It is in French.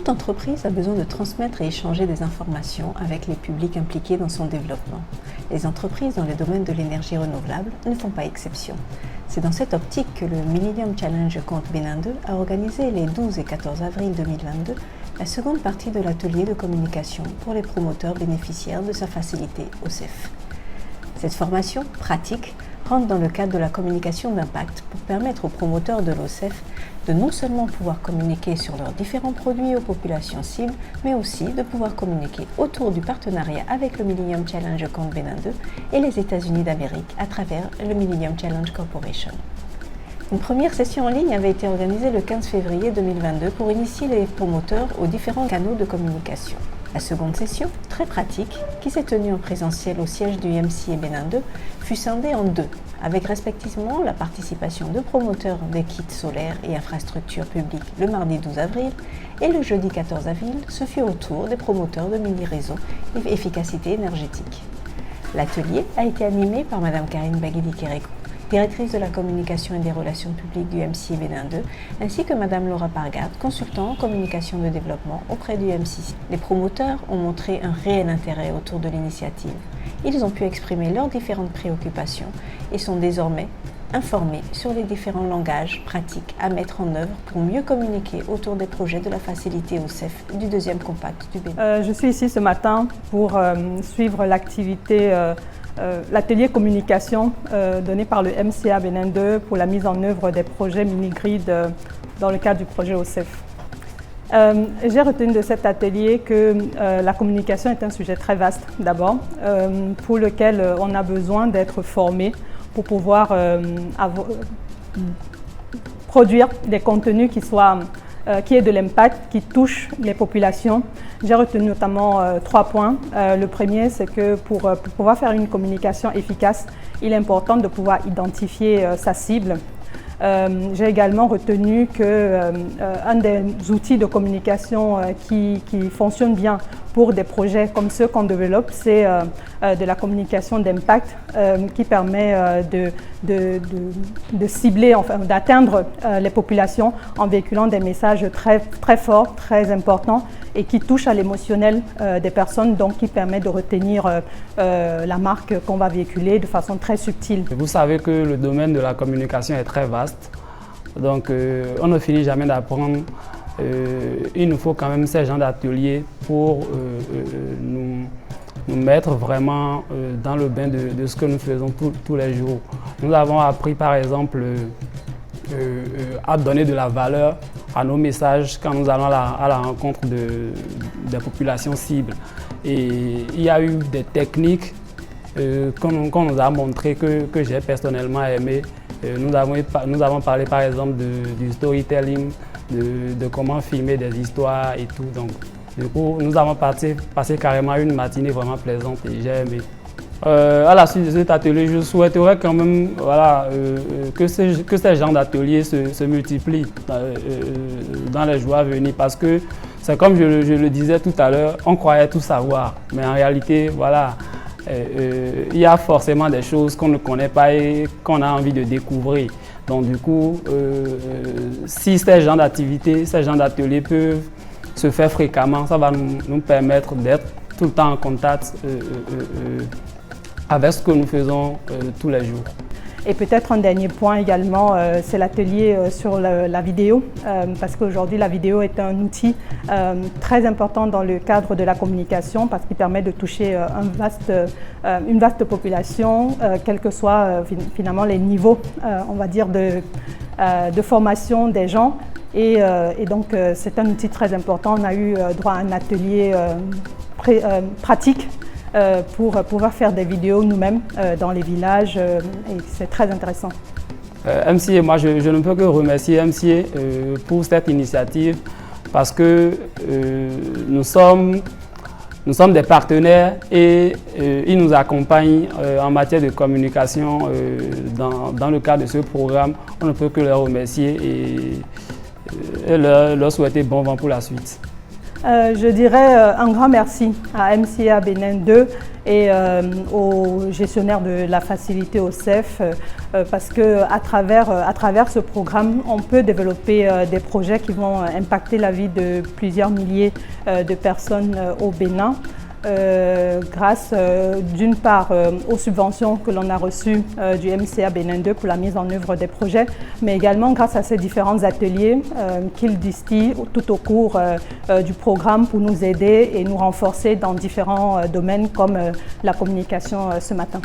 Toute entreprise a besoin de transmettre et échanger des informations avec les publics impliqués dans son développement. Les entreprises dans le domaine de l'énergie renouvelable ne font pas exception. C'est dans cette optique que le Millennium Challenge Compte Bénin 2 a organisé les 12 et 14 avril 2022 la seconde partie de l'atelier de communication pour les promoteurs bénéficiaires de sa facilité OCEF. Cette formation pratique rentre dans le cadre de la communication d'impact pour permettre aux promoteurs de l'OCEF de non seulement pouvoir communiquer sur leurs différents produits aux populations cibles, mais aussi de pouvoir communiquer autour du partenariat avec le Millennium Challenge Compte Bénin 2 et les États-Unis d'Amérique à travers le Millennium Challenge Corporation. Une première session en ligne avait été organisée le 15 février 2022 pour initier les promoteurs aux différents canaux de communication. La seconde session, très pratique, qui s'est tenue en présentiel au siège du MCA Bénin 2, fut scindée en deux, avec respectivement la participation de promoteurs des kits solaires et infrastructures publiques le mardi 12 avril et le jeudi 14 avril, ce fut au tour des promoteurs de mini-réseaux et efficacité énergétique. L'atelier a été animé par Mme Karine Baguili-Kérékou, directrice de la communication et des relations publiques du MCA Bénin 2, ainsi que Mme Laura Pargard, consultant en communication de développement auprès du MCC. Les promoteurs ont montré un réel intérêt autour de l'initiative. Ils ont pu exprimer leurs différentes préoccupations et sont désormais informés sur les différents langages pratiques à mettre en œuvre pour mieux communiquer autour des projets de la facilité OCEF du deuxième compact du Bénin. Je suis ici ce matin pour suivre l'activité l'atelier communication donné par le MCA Bénin 2 pour la mise en œuvre des projets mini-grid dans le cadre du projet OCEF. J'ai retenu de cet atelier que la communication est un sujet très vaste d'abord, pour lequel on a besoin d'être formé pour pouvoir produire des contenus qui aient de l'impact, qui touchent les populations. J'ai retenu notamment 3 points. Le premier, c'est que pour pouvoir faire une communication efficace, il est important de pouvoir identifier sa cible. J'ai également retenu qu'un des outils de communication qui fonctionne bien pour des projets comme ceux qu'on développe, c'est de la communication d'impact qui permet de cibler, enfin, d'atteindre les populations en véhiculant des messages très forts, très importants et qui touchent à l'émotionnel des personnes, donc qui permet de retenir la marque qu'on va véhiculer de façon très subtile. Vous savez que le domaine de la communication est très vaste, donc on ne finit jamais d'apprendre. Il nous faut quand même ces genres d'ateliers pour nous mettre vraiment dans le bain de ce que nous faisons tous les jours. Nous avons appris par exemple à donner de la valeur à nos messages quand nous allons à la rencontre des populations cibles. Et il y a eu des techniques qu'on nous a montrées que j'ai personnellement aimées. Nous avons parlé par exemple du storytelling, de comment filmer des histoires et tout. Donc, du coup, nous avons passé carrément une matinée vraiment plaisante et j'ai aimé. À la suite de cet atelier, je souhaiterais quand même que ces genres d'ateliers se multiplient dans les jours à venir parce que c'est comme je le disais tout à l'heure, on croyait tout savoir, mais en réalité, voilà, il y a forcément des choses qu'on ne connaît pas et qu'on a envie de découvrir. Donc du coup, si ces genres d'activités, ces genres d'ateliers peuvent se faire fréquemment, ça va nous permettre d'être tout le temps en contact avec ce que nous faisons tous les jours. Et peut-être un dernier point également, c'est l'atelier sur la vidéo, parce qu'aujourd'hui la vidéo est un outil très important dans le cadre de la communication, parce qu'il permet de toucher une vaste population, quels que soient finalement les niveaux, on va dire, de formation des gens. Et donc c'est un outil très important. On a eu droit à un atelier pratique pour pouvoir faire des vidéos nous-mêmes dans les villages et c'est très intéressant. MCA, moi je ne peux que remercier MCA pour cette initiative parce que nous sommes des partenaires et ils nous accompagnent en matière de communication dans le cadre de ce programme. On ne peut que les remercier et leur souhaiter bon vent pour la suite. Je dirais un grand merci à MCA Bénin 2 et aux gestionnaires de la facilité au CEF, parce qu'à travers ce programme, on peut développer des projets qui vont impacter la vie de plusieurs milliers de personnes au Bénin. Grâce d'une part aux subventions que l'on a reçues du MCA Bénin 2 pour la mise en œuvre des projets, mais également grâce à ces différents ateliers qu'il distille tout au cours du programme pour nous aider et nous renforcer dans différents domaines comme la communication ce matin.